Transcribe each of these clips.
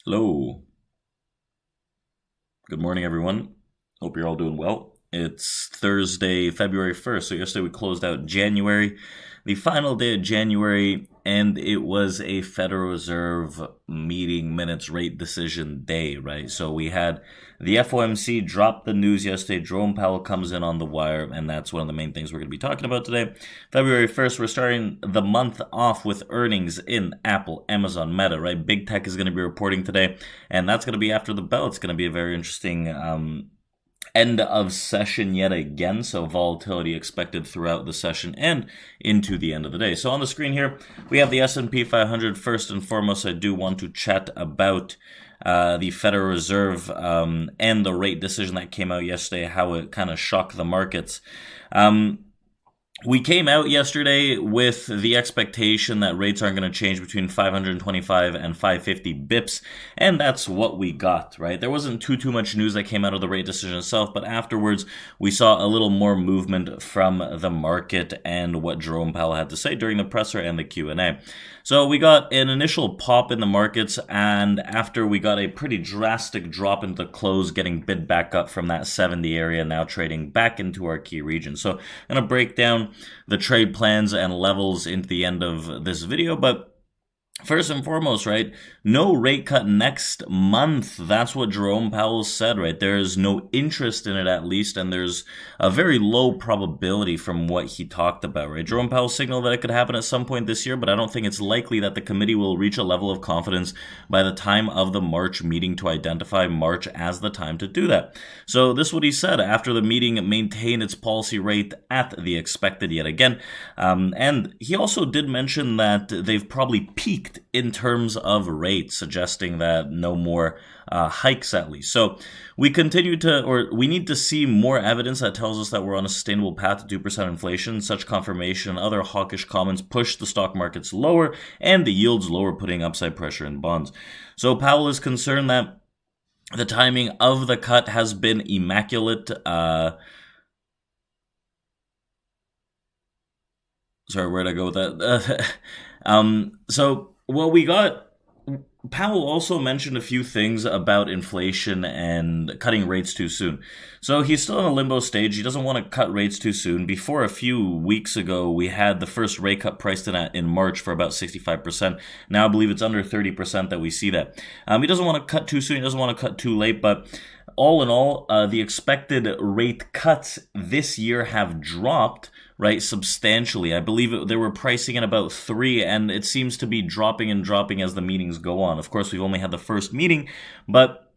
Hello. Good morning, everyone. Hope you're all doing well. It's Thursday, February 1st. So yesterday we closed out January, the final day of January, and it was a Federal Reserve meeting minutes rate decision day, right? So we had the FOMC drop the news yesterday. Jerome Powell comes in on the wire, and that's one of the main things we're going to be talking about today. February 1st, we're starting the month off with earnings in Apple, Amazon, Meta, right? Big Tech is going to be reporting today, and that's going to be after the bell. It's going to be a very interesting end of session yet again, so volatility expected throughout the session and into the end of the day. So on the screen here, we have the S&P 500. First and foremost, I do want to chat about the Federal Reserve and the rate decision that came out yesterday, how it kind of shocked the markets. We came out yesterday with the expectation that rates aren't going to change between 525 and 550 bips, and that's what we got, right? There wasn't too much news that came out of the rate decision itself, but afterwards we saw a little more movement from the market and what Jerome Powell had to say during the presser and the Q&A. So we got an initial pop in the markets, and after we got a pretty drastic drop into the close, getting bid back up from that 70 area, now trading back into our key region. So I'm going to break down the trade plans and levels into the end of this video, but first and foremost, right, no rate cut next month. That's what Jerome Powell said, right? There's no interest in it, at least, and there's a very low probability from what he talked about, right? Jerome Powell signaled that it could happen at some point this year, but I don't think it's likely that the committee will reach a level of confidence by the time of the March meeting to identify March as the time to do that. So this is what he said after the meeting maintained its policy rate at the expected yet again. And he also did mention that they've probably peaked in terms of rates, suggesting that no more hikes at least. So we need to see more evidence that tells us that we're on a sustainable path to 2% inflation. Such confirmation and other hawkish comments push the stock markets lower and the yields lower, putting upside pressure in bonds. So Powell is concerned that the timing of the cut has been immaculate. Sorry, where'd I go with that? We got, Powell also mentioned a few things about inflation and cutting rates too soon. So he's still in a limbo stage. He doesn't want to cut rates too soon. Before, a few weeks ago, we had the first rate cut priced in March for about 65%. Now I believe it's under 30% that we see that. He doesn't want to cut too soon. He doesn't want to cut too late, but all in all, the expected rate cuts this year have dropped, right, substantially. I believe they were pricing in about 3, and it seems to be dropping as the meetings go on. Of course, we've only had the first meeting, but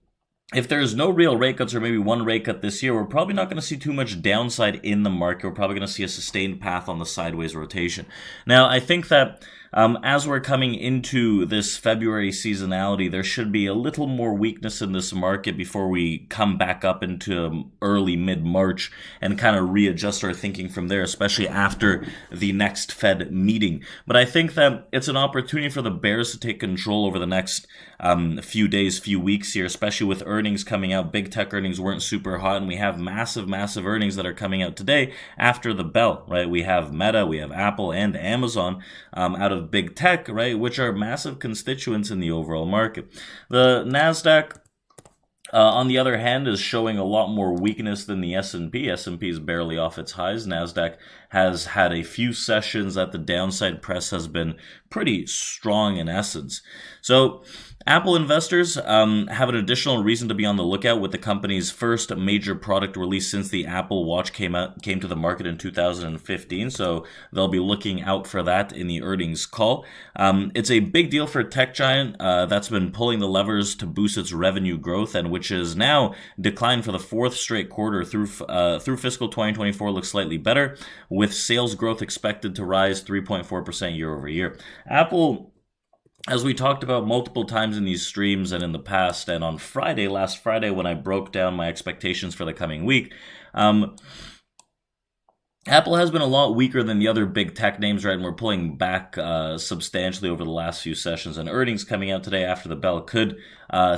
if there's no real rate cuts or maybe one rate cut this year, we're probably not going to see too much downside in the market. We're probably going to see a sustained path on the sideways rotation. Now, I think that as we're coming into this February seasonality, there should be a little more weakness in this market before we come back up into early mid-March and kind of readjust our thinking from there, especially after the next Fed meeting. But I think that it's an opportunity for the bears to take control over the next few days, few weeks here, especially with earnings coming out. Big tech earnings weren't super hot, and we have massive earnings that are coming out today after the bell, right? We have Meta, we have Apple, and Amazon out of big tech, right, which are massive constituents in the overall market. The NASDAQ, on the other hand, is showing a lot more weakness than the S&P. S&P is barely off its highs. NASDAQ has had a few sessions that the downside press has been pretty strong in essence. So Apple investors have an additional reason to be on the lookout with the company's first major product release since the Apple Watch came to the market in 2015. So they'll be looking out for that in the earnings call. It's a big deal for a tech giant that's been pulling the levers to boost its revenue growth, and which is now declined for the 4th straight quarter through fiscal 2024 looks slightly better, with sales growth expected to rise 3.4% year over year. Apple, as we talked about multiple times in these streams and in the past, and on last Friday, when I broke down my expectations for the coming week, Apple has been a lot weaker than the other big tech names, right? And we're pulling back substantially over the last few sessions. And earnings coming out today after the bell could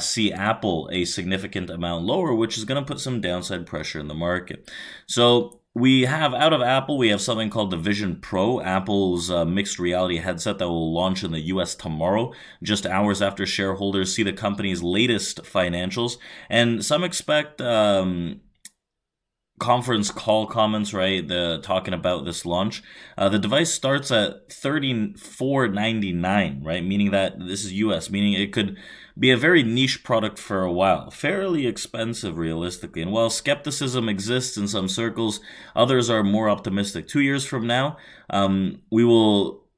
see Apple a significant amount lower, which is going to put some downside pressure in the market. So We have, out of Apple, we have something called the Vision Pro, Apple's mixed reality headset that will launch in the US tomorrow, just hours after shareholders see the company's latest financials. And some expect conference call comments, right? Talking about this launch. The device starts at $34.99, right? Meaning that this is US, meaning it could be a very niche product for a while, fairly expensive realistically. And while skepticism exists in some circles, others are more optimistic. 2 years from now, we will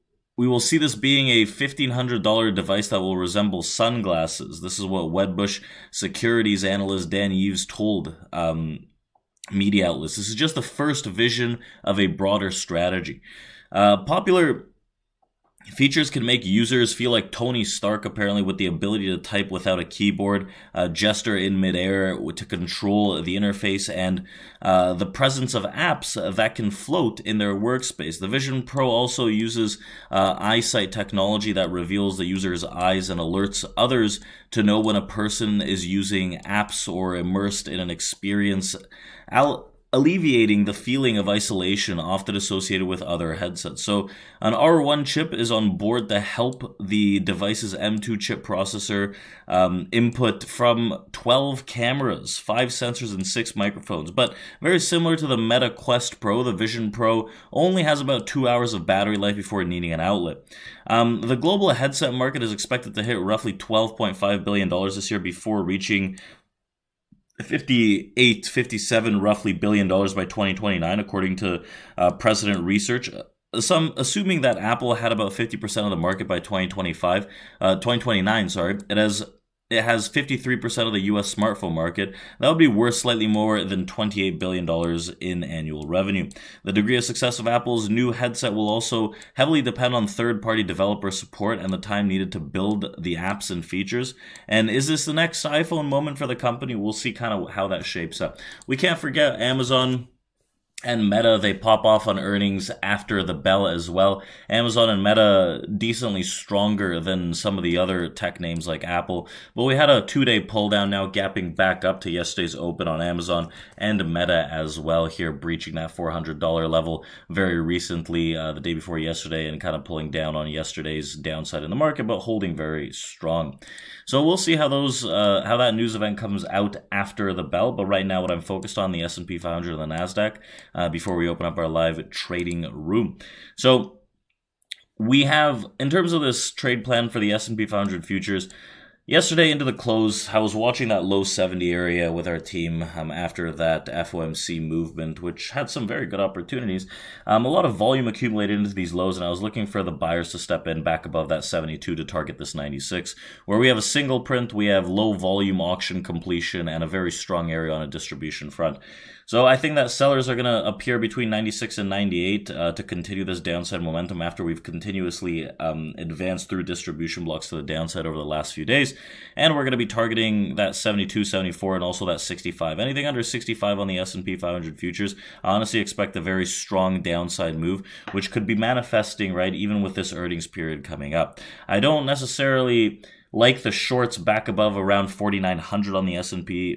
see this being a $1,500 device that will resemble sunglasses. This is what Wedbush Securities analyst Dan Eves told media outlets. This is just the first vision of a broader strategy. Popular features can make users feel like Tony Stark, apparently, with the ability to type without a keyboard, gesture in midair to control the interface, and the presence of apps that can float in their workspace. The Vision Pro also uses eyesight technology that reveals the user's eyes and alerts others to know when a person is using apps or immersed in an experience, alleviating the feeling of isolation often associated with other headsets. So an R1 chip is on board to help the device's M2 chip processor input from 12 cameras, 5 sensors, and 6 microphones. But very similar to the Meta Quest Pro, the Vision Pro only has about 2 hours of battery life before needing an outlet. The global headset market is expected to hit roughly $12.5 billion this year before reaching 57 roughly $billion by 2029, according to Precedent Research. Some assuming that Apple had about 50% of the market by 2029. It has 53% of the U.S. smartphone market. That would be worth slightly more than $28 billion in annual revenue. The degree of success of Apple's new headset will also heavily depend on third-party developer support and the time needed to build the apps and features. And is this the next iPhone moment for the company? We'll see kind of how that shapes up. We can't forget Amazon and Meta. They pop off on earnings after the bell as well. Amazon and Meta decently stronger than some of the other tech names like Apple. But we had a 2-day pull down now, gapping back up to yesterday's open on Amazon and Meta as well here, breaching that $400 level very recently, the day before yesterday, and kind of pulling down on yesterday's downside in the market, but holding very strong. So we'll see how that news event comes out after the bell. But right now, what I'm focused on, the S&P 500 and the Nasdaq, before we open up our live trading room. So we have, in terms of this trade plan for the S&P 500 futures, yesterday into the close, I was watching that low 70 area with our team after that FOMC movement, which had some very good opportunities. A lot of volume accumulated into these lows, and I was looking for the buyers to step in back above that 72 to target this 96, where we have a single print, we have low volume auction completion, and a very strong area on a distribution front. So I think that sellers are going to appear between 96 and 98 to continue this downside momentum after we've continuously advanced through distribution blocks to the downside over the last few days. And we're going to be targeting that 72, 74, and also that 65. Anything under 65 on the S&P 500 futures, I honestly expect a very strong downside move, which could be manifesting, right, even with this earnings period coming up. I don't necessarily like the shorts back above around 4,900 on the S&P